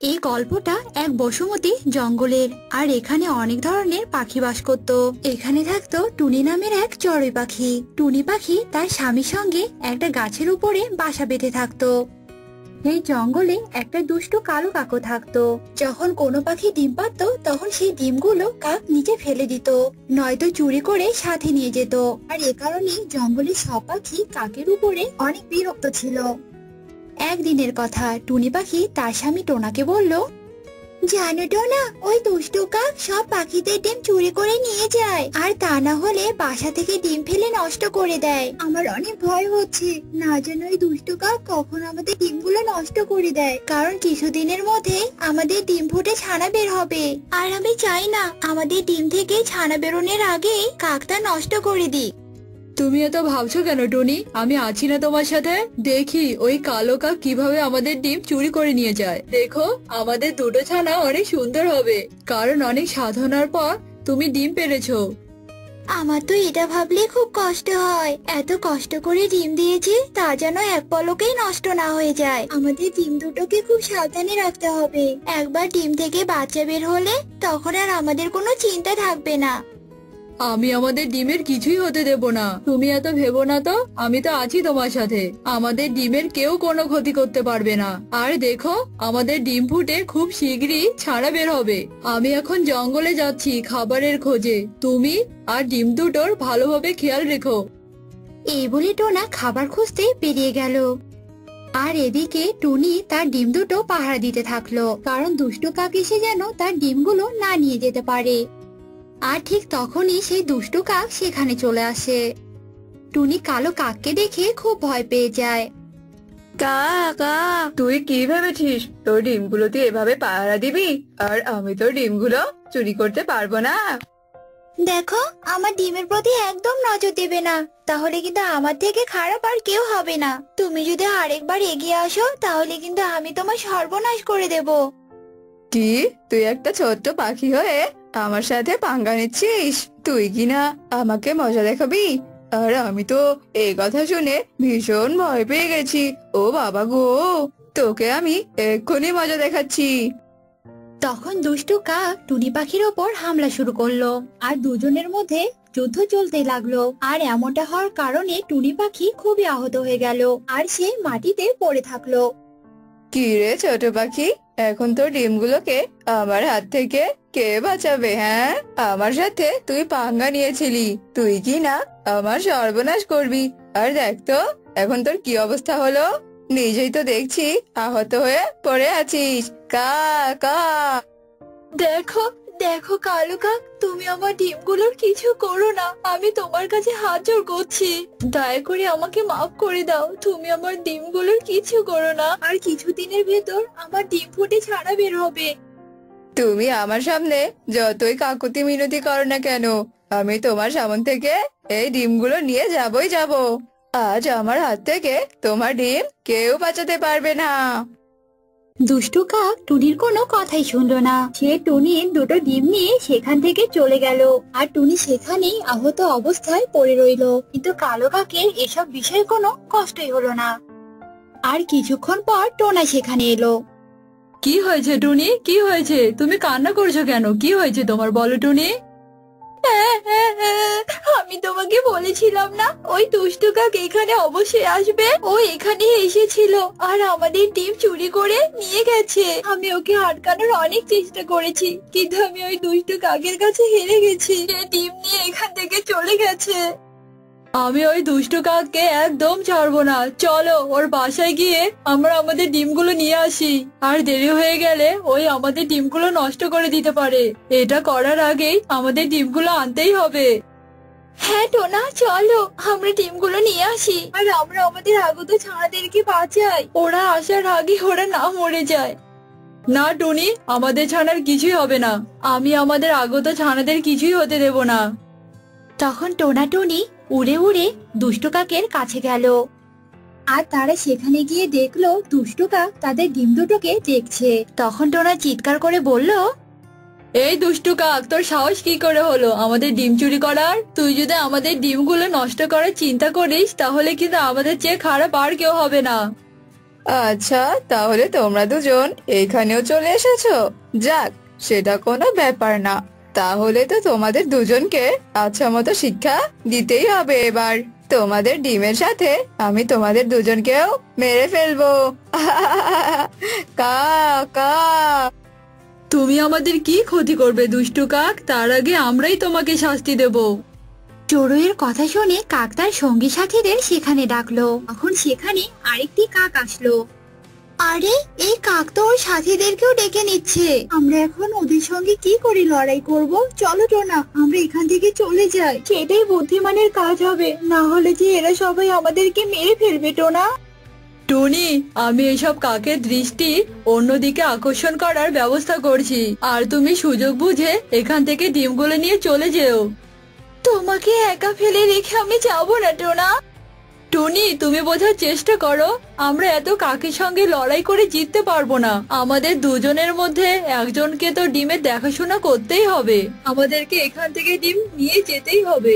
এই গল্পটা এক বসুমতী জঙ্গলের। আর এখানে অনেক ধরনের পাখি বাস করত। এখানে থাকতো টুনি নামের এক চড়ুই পাখি। টুনি পাখি তার স্বামীর সঙ্গে একটা গাছের উপরে বাসা বেঁধে থাকতো। এই জঙ্গলে একটা দুষ্টু কালো কাকও থাকতো। যখন কোনো পাখি ডিম পারতো তখন সেই ডিমগুলো কাক নিচে ফেলে দিত, নয়তো চুরি করে সাথে নিয়ে যেত। আর এ কারণে জঙ্গলের সব পাখি কাকের উপরে অনেক বিরক্ত ছিল। একদিনের কথা, টুনি পাখি তার স্বামী টোনাকে বলল, জানো টোনা, ওই দুষ্টু কাক সব পাখিদের ডিম চুরি করে নিয়ে যায়, আর তা না হলে বাসা থেকে ডিম ফেলে নষ্ট করে দেয়। আমার অনেক ভয় হচ্ছে, না যেন ওই দুষ্টু কাক কখন আমাদের ডিমগুলো নষ্ট করে দেয়, কারণ কিছুদিনের মধ্যে আমাদের ডিম ফুটে ছানা বের হবে। আর আমি চাই না আমাদের ডিম থেকে ছানা বেরোনোর আগে কাকটা নষ্ট করে দিক। তুমি এত ভাবছো কেন টনি? আমি আছি না তোমার সাথে। দেখি ওই কালো কাক কিভাবে আমাদের ডিম চুরি করে নিয়ে যায়। দেখো, আমাদের দুটো ছানা অনেক সুন্দর হবে, কারণ অনেক সাধনার পর তুমি ডিম পেরেছো। আমার তো এটা ভাবলে খুব কষ্ট হয়, এত কষ্ট করে ডিম দিয়েছি তা যেন এক পলকেই নষ্ট না হয়ে যায়। আমাদের ডিম দুটোকে খুব সাবধানে রাখতে হবে। একবার ডিম থেকে বাচ্চা বের হলে তখন আর আমাদের কোনো চিন্তা থাকবে না। আমি আমাদের ডিমের কিছুই হতে দেব না, তুমি এত ভেবো না তো। আমি তো আছি তোমার সাথে, আমাদের ডিমের কেউ কোনো ক্ষতি করতে পারবে না। আর দেখো, আমাদের ডিম ফুটে খুব শীঘ্রই ছানা বের হবে। আমি এখন জঙ্গলে যাচ্ছি খাবারের খোঁজে, তুমি আর ডিম দুটোর ভালোভাবে খেয়াল রেখো। এই বলে টোনা খাবার খুঁজতে বেরিয়ে গেল। আর এদিকে টুনি তার ডিম দুটো পাহারা দিতে থাকলো, কারণ দুষ্টু কাক এসে যেন তার ডিমগুলো না নিয়ে যেতে পারে। আর ঠিক তখনই সেই দুষ্টু কাক সেখানে চলে আসে। টুনি কালো কাককে দেখে খুব ভয় পেয়ে যায়। কাকা, তুই কি ভেবেছিস তোর ডিমগুলো তুই এভাবে পাহারা দিবি, আর আমি তোর ডিমগুলো চুরি করতে পারবো না? দেখো, আমার ডিমের প্রতি একদম নজর দেবে না, তাহলে কিন্তু আমার থেকে খারাপ আর কেউ হবে না। তুমি যদি আরেকবার এগিয়ে আসো তাহলে কিন্তু আমি তোমার সর্বনাশ করে দেব। কি, তুই একটা ছোট্ট পাখি হয়ে আমার সাথে পাঙ্গা নিচ্ছিস? তুই কি না আমাকে মজা দেখাবি? আর আমি তো এই কথা শুনে ভীষণ ভয় পেয়ে গেছি। ও বাবা গো, তোকে আমি এক্ষুনি মজা দেখাচ্ছি। তখন দুষ্টু কাক টুনি পাখির ওপর হামলা শুরু করলো, আর দুজনের মধ্যে যুদ্ধ চলতে লাগলো। আর এমনটা হওয়ার কারণে টুনি পাখি খুবই আহত হয়ে গেল, আর সে মাটিতে পড়ে থাকলো। কি রে ছোট পাখি, এখন তোর ডিমগুলোকে আমার হাত থেকে কে বাঁচাবে? হ্যাঁ, আমার সাথে তুই পাঙ্গা নিয়েছিলি, তুই কি না আমার সর্বনাশ করবি। আর দেখ তো এখন তোর কি অবস্থা হলো, নিজেই তো দেখছি আহত হয়ে পড়ে আছিস। কা কা দেখো দেখো কালু কাক, তুমি আমার ডিমগুলোর কিছু করো না, আমি তোমার কাছে হাত জোড় করছি। দয়া করে আমাকে মাফ করে দাও, তুমি আমার ডিমগুলোর কিছু করো না, আর কিছুদিনের ভেতর আমার ডিম ফুটে ছানা বের হবে। তুমি আমার সামনে যতই কাকুতি মিনতি করো না কেন, আমি তোমার সামনে থেকে এই ডিমগুলো নিয়ে যাবই যাব। আজ আমার হাত থেকে তোমার ডিম কেউ বাঁচাতে পারবে না। দুষ্টু কাক টুনির কোনো কথাই শুনলো না। সে টুনির দুটো ডিম নিয়ে সেখান থেকে চলে গেল, আর টুনি সেখানেই আহত অবস্থায় পড়ে রইলো। কিন্তু কালো কাকের এসব বিষয়ে কোনো কষ্টই হলো না। আর কিছুক্ষণ পর টোনা সেখানে এলো। কি হয়েছে টুনি, কি হয়েছে? তুমি কান্না করছো কেন? কি হয়েছে তোমার, বলো টুনি। আমি তোমাকে বলেছিলাম না ওই দুষ্টু কাক এখানে অবশ্যই আসবে। ও এখানে এসেছিল আর আমাদের ডিম চুরি করে নিয়ে গেছে। আমি ওকে আটকানোর অনেক চেষ্টা করেছি, কিন্তু আমি ওই দুষ্টু কাকের কাছে হেরে গেছি। সে ডিম নিয়ে এখান থেকে চলে গেছে। আমি ওই দুষ্টু কাককে একদম ছাড়বো না, চলো ওর বাসায় গিয়ে আমরা আমাদের ডিমগুলো নিয়ে আসি। আর দেরি হয়ে গেলে ওই আমাদের ডিমগুলো নষ্ট করে দিতে পারে, এটা করার আগেই আমাদের ডিমগুলো আনতেই হবে। হ্যাঁ টোনা, চলো আমরা ডিমগুলো নিয়ে আসি, আর আমরা আমাদের আগত ছানাদেরকে বাঁচাই। ওরা আসার আগে ওরা না মরে যায়। না টুনি, আমাদের ছানার কিছুই হবে না, আমি আমাদের আগত ছানাদের কিছুই হতে দেব না। তখন টোনা টুনি উড়ে উড়ে দুষ্টু কাকের কাছে গেল, আর তারা সেখানে গিয়ে দেখলো দুষ্টু কাক তাদের ডিম দুটোকে দেখছে। তখন টোনা চিৎকার করে বলল, এই দুষ্টু কাক, তোর সাহস কি করে হলো আমাদের ডিম চুরি করার? তুই যদি আমাদের ডিমগুলো নষ্ট করার চিন্তা করিস তাহলে কিন্তু আমাদের চেয়ে খারাপ আর কেউ হবে না। আচ্ছা, তাহলে তোমরা দুজন এখানেও চলে এসেছো। যাক, সেটা কোনো ব্যাপার না। তাহলে তো তোমাদের দুজনকে আচ্ছা মতো শিক্ষা দিতেই হবে এবার। তোমাদের ডিমের সাথে আমি তোমাদের দুজনকেও মেরে ফেলবো। কা কা। তুমি আমাদের কি ক্ষতি করবে দুষ্টু কাক? তার আগে আমরাই তোমাকে শাস্তি দেব। চড়ুইয়ের কথা শুনে কাক তার সঙ্গী সাথীদের সেখানে ডাকলো। তখন সেখানে আরেকটি কাক আসলো। আরে, এই কাক তো ওর সাথীদেরকেও ডেকে নিচ্ছে। আমরা এখন ওদের সঙ্গে কি করে লড়াই করব? চলো টোনা, আমরা এখান থেকে চলে যাই। সেটাই বুদ্ধিমানের কাজ হবে, না হলে যে এরা সবাই আমাদেরকে মেরে ফেলবে। টোনা, টুনি, আমি এসব কাকের দৃষ্টি অন্যদিকে আকর্ষণ করার ব্যবস্থা করছি, আর তুমি সুযোগ বুঝে এখান থেকে ডিমগুলো নিয়ে চলে যেও। তোমাকে একা ফেলে রেখে আমি যাবো না টোনা। টুনি, তুমি বোঝার চেষ্টা করো, আমরা এত কাকের সঙ্গে লড়াই করে জিততে পারবো না। আমাদের দুজনের মধ্যে একজনকে তো ডিমের দেখাশোনা করতেই হবে। আমাদেরকে এখান থেকে ডিম নিয়ে যেতেই হবে।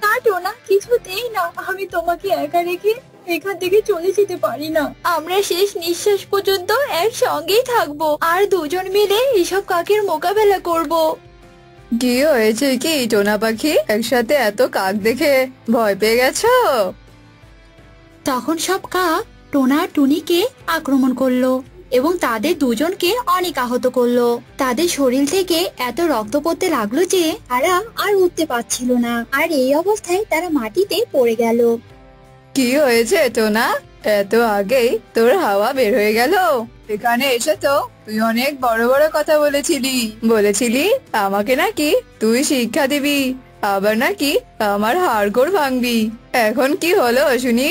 না টোনা, কিছুতেই না। আমি তোমাকে একা রেখে এখান থেকে চলে যেতে পারি না। আমরা শেষ নিঃশ্বাস পর্যন্ত একসঙ্গেই থাকবো, আর দুজন মিলে এসব কাকের মোকাবেলা করব। কি হয়েছে কি টোনা পাখি? একসাথে এত কাক দেখে ভয় পেয়ে গেছো? তখন সব কাক টোনা আর টুনিকে আক্রমণ করলো এবং তাদের দুজনকে অনেক আহত করলো। তাদের শরীর থেকে এত রক্ত পড়তে লাগলো যে তারা আর উঠতে পারছিল না, আর এই অবস্থায় তারা মাটিতে পড়ে গেল। কি হয়েছে টোনা? এত আগেই তোর হাওয়া বের হয়ে গেল? এখানে এসে তো তুই অনেক বড় বড় কথা বলেছিলি আমাকে নাকি তুই শিক্ষা দিবি, আবার নাকি আমার হাড়গোড় ভাঙবি। এখন কি হলো শুনি?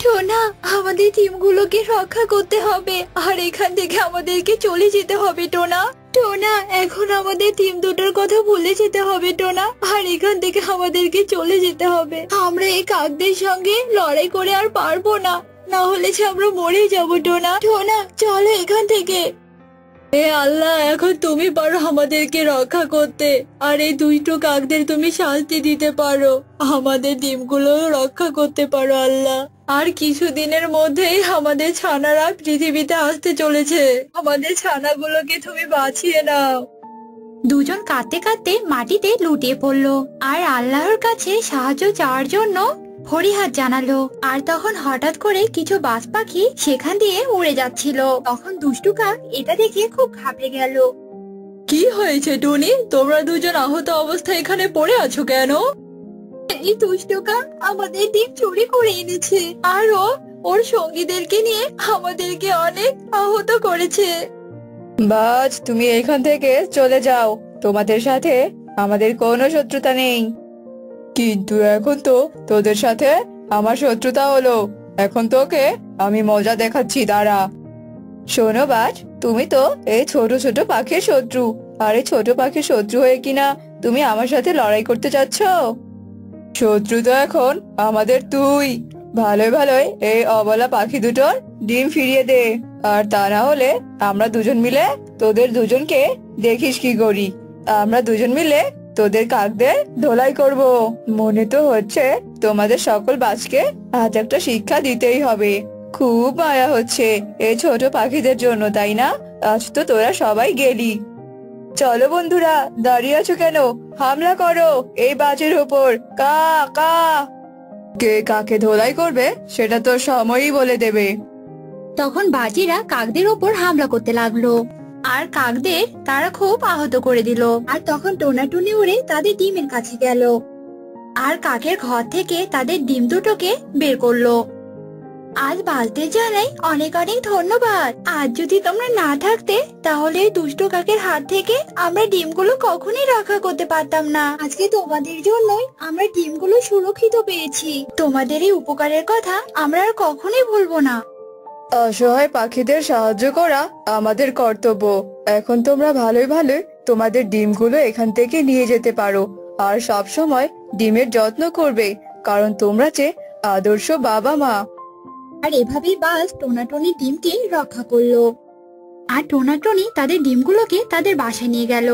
টোনা, আমাদের টিমগুলোকে রক্ষা করতে হবে, আর এখান থেকে আমাদেরকে চলে যেতে হবে। টোনা, টোনা, এখন আমাদের টিম দুটোর কথা ভুলে যেতে হবে। টোনা, আর এখান থেকে আমাদেরকে চলে যেতে হবে। আমরা এই কাকদের সঙ্গে লড়াই করে আর পারবো না, না হলে যে আমরা মরে যাবো। টোনা, টোনা, চলো এখান থেকে। হে আল্লাহ, এখন তুমি পারো আমাদেরকে রক্ষা করতে, আর এই দুইটো কাকদের তুমি শাস্তি দিতে পারো, আমাদের ডিমগুলো রক্ষা করতে পারো আল্লাহ। আর কিছুদিনের মধ্যেই আমাদের ছানারা পৃথিবীতে আসতে চলেছে, আমাদের ছানাগুলোকে তুমি বাঁচিয়ে নাও। দুজন কাঁদতে কাঁদতে মাটিতে লুটিয়ে পড়লো আর আল্লাহর কাছে সাহায্য চাওয়ার জন্য ফরিয়াদ জানালো। আর তখন হঠাৎ করে কিছু বাজ পাখি সেখান দিয়ে উড়ে যাচ্ছিল। তখন দুষ্টু কাক এটা দেখে খুব ঘাবড়ে গেল। কি হয়েছে টুনি? তোমরা দুজন আহত অবস্থায় এখানে পড়ে আছো কেন? এই দুষ্টু কাক আমাদের ডিম চুরি করে এনেছে, আর ওর সঙ্গীদেরকে নিয়ে আমাদেরকে অনেক আহত করেছে। বাজ, তুমি এখান থেকে চলে যাও, তোমাদের সাথে আমাদের কোনো শত্রুতা নেই। কিন্তু এখন তো তোদের সাথে আমার শত্রুতা হলো, এখন তোকে আমি মজা দেখাচ্ছি, দাঁড়া। শোনো বাজ, তুমি তো এই ছোট ছোট পাখির শত্রু, আর এই ছোট পাখির শত্রু হয়ে কিনা তুমি আমার সাথে লড়াই করতে চাচ্ছ? শত্রু তো এখন আমাদের তুই। ভালোই ভালোই এই অবলা পাখি দুটোর ডিম ফিরিয়ে দে, আর তা না হলে আমরা দুজন মিলে তোদের দুজনকে দেখিস কি করি। আমরা দুজন মিলে তোদের কাকদের ধোলাই করব। মনে তো হচ্ছে তোমাদের সকল বাজকে আজ একটা শিক্ষা দিতেই হবে। খুব মায়া হচ্ছে এই ছোট পাখিদের জন্য, তাই না? আজ তো তোরা সবাই গেলি। চলো বন্ধুরা, দাঁড়িয়ে আছো কেন? হামলা করো এই বাজের উপর। কা কা। কে কাকে ধোলাই করবে সেটা তো সময়ই বলে দেবে। তখন বাজিরা কাকদের ওপর হামলা করতে লাগলো, আর কাকদের তারা খুব আহত করে দিল। আর তখন টোনাটুনি উড়ে তাদের ডিমের কাছে গেল, আর কাকের ঘর থেকে তাদের ডিম দুটোকে বের করলো। আজ বাজতে জানাই অনেক অনেক ধন্যবাদ। আজ যদি তোমরা না থাকতে তাহলে দুষ্ট কাকের হাত থেকে আমরা ডিমগুলো কখনোই রক্ষা করতে পারতাম না। আজকে তোমাদের জন্যই আমরা ডিমগুলো সুরক্ষিত পেয়েছি। তোমাদের এই উপকারের কথা আমরা আর কখনোই ভুলবো না। অসহায় পাখিদের সাহায্য করা আমাদের কর্তব্য। এখন তোমরা ভালোই ভালোই তোমাদের ডিমগুলো এখান থেকে নিয়ে যেতে পারো, আর সব সময় ডিমের যত্ন করবে, কারণ তোমরা যে আদর্শ বাবা মা। আর এভাবেই বাজ টোনাটনির ডিমকে রক্ষা করলো, আর টোনাটনি তাদের ডিমগুলোকে তাদের বাসায় নিয়ে গেল।